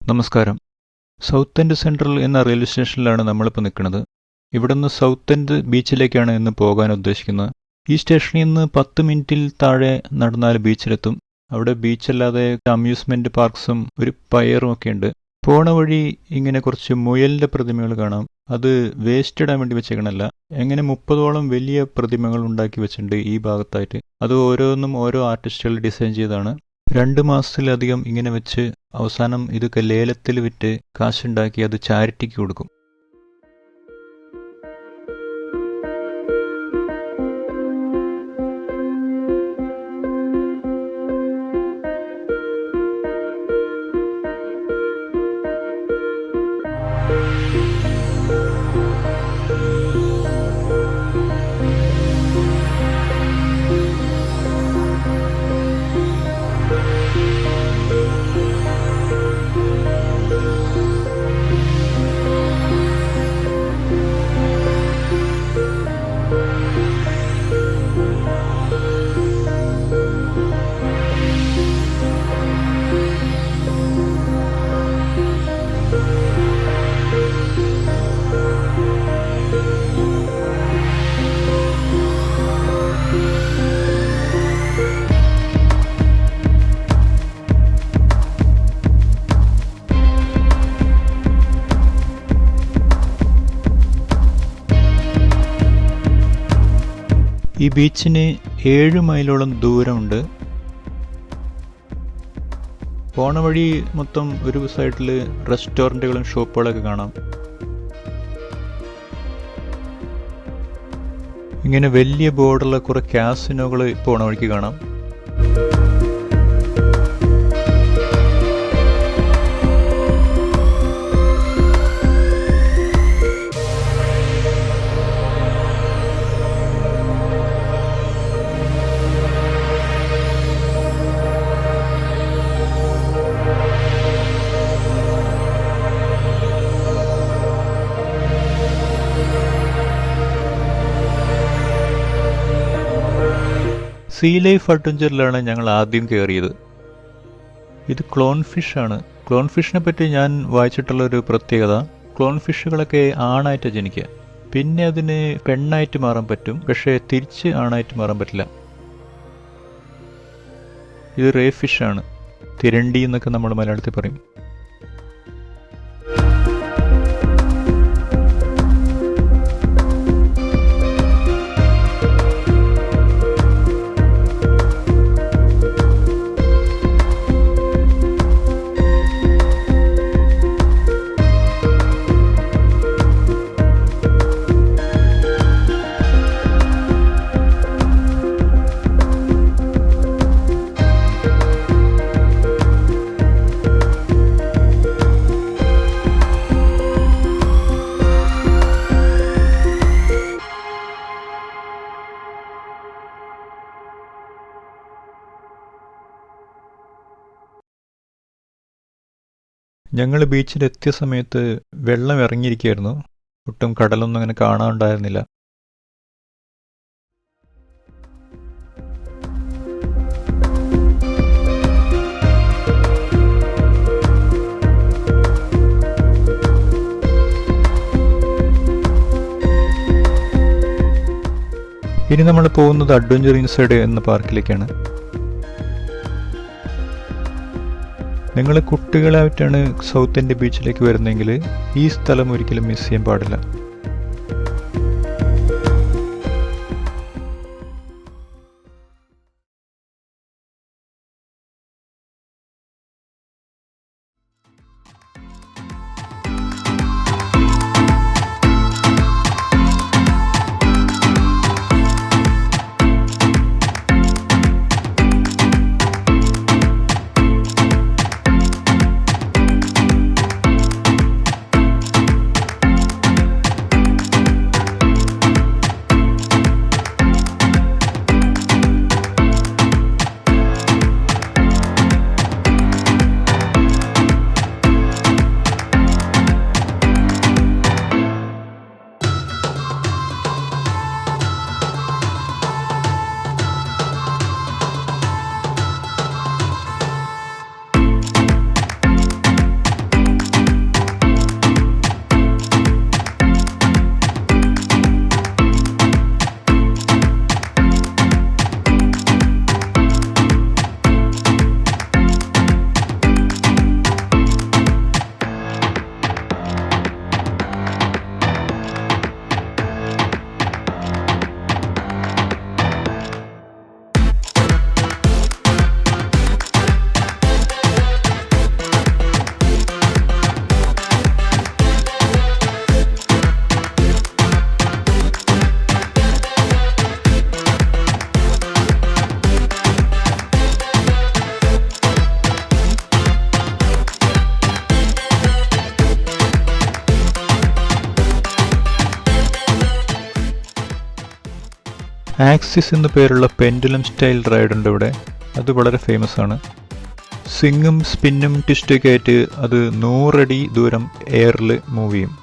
നമസ്കാരം. South end central എന്ന railway സ്റ്റേഷനിലാണ് നമ്മളിപ്പോൾ നിൽക്കുന്നത്. ഇവിടുന്ന് സൗത്ത് എൻഡ് ബീച്ചിലേക്കാണ് ഇന്ന് പോകാൻ ഉദ്ദേശിക്കുന്നത്. ഈ സ്റ്റേഷനിൽ നിന്ന് 10 മിനിറ്റിൽ താഴെ നടന്നാൽ ബീച്ചിലെത്തും. അവിടെ ബീച്ചല്ലാതെ അമ്യൂസ്മെന്റ് പാർക്സും ഒരു പയറും ഒക്കെ ഉണ്ട്. പോണ വഴി ഇങ്ങനെ കുറച്ച് മുയലിന്റെ പ്രതിമകൾ കാണാം. അത് വേസ്റ്റ് ഇടാൻ വേണ്ടി വെച്ചേക്കണല്ല. എങ്ങനെ 30ഓളം വലിയ പ്രതിമകൾ ഉണ്ടാക്കി വെച്ചിട്ടുണ്ട് ഈ ഭാഗത്തായിട്ട്. അത് ഓരോന്നും ഓരോ ആർട്ടിസ്റ്റുകൾ ഡിസൈൻ ചെയ്താണ്. 2 മാസത്തിലധികം ഇങ്ങനെ വെച്ച് അവസാനം ഇതൊക്കെ ലേലത്തിൽ വിറ്റ് കാശുണ്ടാക്കി അത് ചാരിറ്റിക്ക് കൊടുക്കും. ഈ ബീച്ചിന് 7 മൈലോളം ദൂരമുണ്ട്. പോണ വഴി മൊത്തം ഒരു സൈഡിൽ റെസ്റ്റോറൻറ്റുകളും ഷോപ്പുകളൊക്കെ കാണാം. ഇങ്ങനെ വലിയ ബോർഡുള്ള കുറേ കാസിനോകൾ പോണ വഴിക്ക് കാണാം. സീ ലൈഫ് അഡ്വഞ്ചറിലാണ് ഞങ്ങൾ ആദ്യം കയറിയത്. ഇത് ക്ലോൺ ഫിഷാണ്. ക്ലോൺ ഫിഷിനെ പറ്റി ഞാൻ വായിച്ചിട്ടുള്ളൊരു പ്രത്യേകത, ക്ലോൺ ഫിഷുകളൊക്കെ ആണായിട്ട് ജനിക്കുക, പിന്നെ അതിന് പെണ്ണായിട്ട് മാറാൻ പറ്റും, പക്ഷേ തിരിച്ച് ആണായിട്ട് മാറാൻ പറ്റില്ല. ഇത് റേ ഫിഷാണ്, തിരണ്ടി എന്നൊക്കെ നമ്മൾ മലയാളത്തിൽ പറയും. ഞങ്ങൾ ബീച്ചിലെത്തിയ സമയത്ത് വെള്ളം ഇറങ്ങിയിരിക്കുകയായിരുന്നു. ഒട്ടും കടലൊന്നും അങ്ങനെ കാണാനുണ്ടായിരുന്നില്ല. ഇനി നമ്മൾ പോകുന്നത് അഡ്വഞ്ചറിൻസൈഡ് എന്ന പാർക്കിലേക്കാണ്. നിങ്ങൾ കുട്ടികളായിട്ടാണ് സൗത്ത് എൻഡ് ബീച്ചിലേക്ക് വരുന്നതെങ്കിൽ ഈ സ്ഥലം ഒരിക്കലും മിസ് ചെയ്യാൻ പാടില്ല. ആക്സിസ് എന്നു പേരുള്ള പെൻഡുലം സ്റ്റൈൽ റൈഡുണ്ട് ഇവിടെ. അത് വളരെ ഫേമസ് ആണ്. സ്വിങ്ങും സ്പിന്നും ട്വിസ്റ്റൊക്കെ ആയിട്ട് അത് 100 അടി ദൂരം എയറിൽ മൂവ് ചെയ്യും.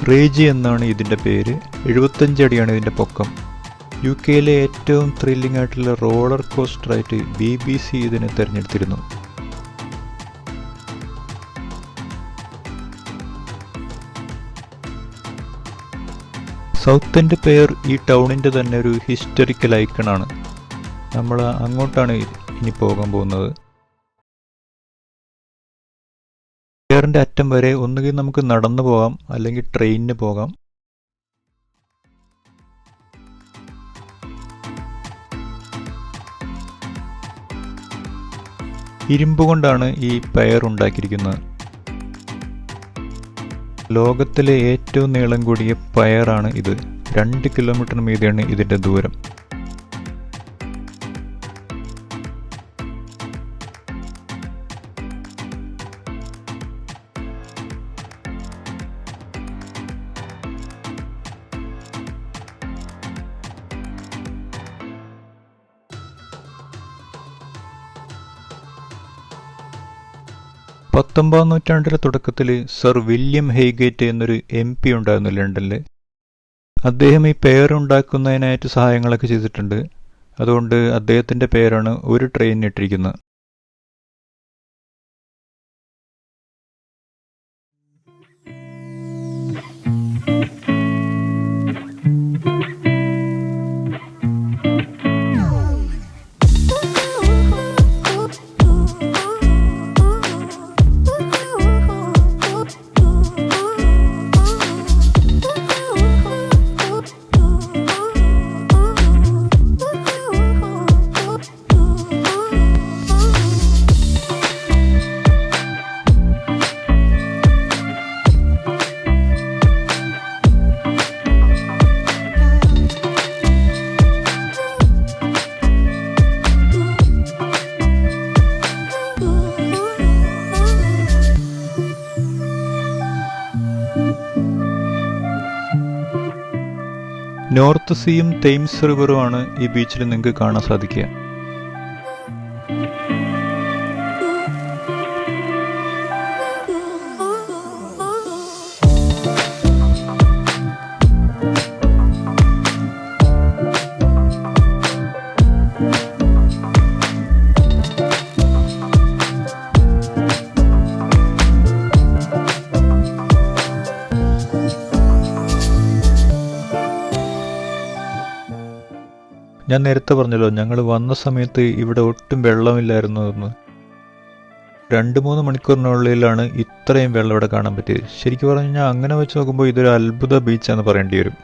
റേജി എന്നാണ് ഇതിൻ്റെ പേര്. 75 അടിയാണ് ഇതിൻ്റെ പൊക്കം. UK-യിലെ ഏറ്റവും ത്രില്ലിംഗ് ആയിട്ടുള്ള റോളർ കോസ്റ്ററായിട്ട് BBC ഇതിനെ തിരഞ്ഞെടുത്തിരുന്നു. സൗത്ത് പിയർ ഈ ടൗണിൻ്റെ തന്നെ ഒരു ഹിസ്റ്ററിക്കൽ ഐക്കണാണ്. നമ്മൾ അങ്ങോട്ടാണ് ഇനി പോകാൻ പോകുന്നത്. പിയറിൻ്റെ അറ്റം വരെ ഒന്നുകിൽ നമുക്ക് നടന്നു പോകാം, അല്ലെങ്കിൽ ട്രെയിനിന് പോകാം. ഇരുമ്പ് കൊണ്ടാണ് ഈ പിയർ ഉണ്ടാക്കിയിരിക്കുന്നത്. ലോകത്തിലെ ഏറ്റവും നീളം കൂടിയ പിയറാണ് ഇത്. 2 കിലോമീറ്റർ മീതെയാണ് ഇതിൻ്റെ ദൂരം. പത്തൊമ്പതാം നൂറ്റാണ്ടിലെ തുടക്കത്തിൽ സർ വില്യം ഹെയ്ഗേറ്റ് എന്നൊരു MP ഉണ്ടായിരുന്നു ലണ്ടനിൽ. അദ്ദേഹം ഈ പിയർ ഉണ്ടാക്കുന്നതിനായിട്ട് സഹായങ്ങളൊക്കെ ചെയ്തിട്ടുണ്ട്. അതുകൊണ്ട് അദ്ദേഹത്തിൻ്റെ പേരാണ് ഒരു ട്രെയിനിന് ഇട്ടിരിക്കുന്നത്. നോർത്ത് സീയും തെയിംസ് റിവറുമാണ് ഈ ബീച്ചിൽ നിങ്ങൾക്ക് കാണാൻ സാധിക്കുക. ഞാൻ നേരത്തെ പറഞ്ഞല്ലോ, ഞങ്ങൾ വന്ന സമയത്ത് ഇവിടെ ഒട്ടും വെള്ളമില്ലായിരുന്നു എന്ന്. 2-3 മണിക്കൂറിനുള്ളിലാണ് ഇത്രയും വെള്ളം ഇവിടെ കാണാൻ പറ്റിയത്. ശരിക്കും പറഞ്ഞു കഴിഞ്ഞാൽ അങ്ങനെ വെച്ച് നോക്കുമ്പോൾ ഇതൊരു അത്ഭുത ബീച്ചാന്ന് പറയേണ്ടി വരും.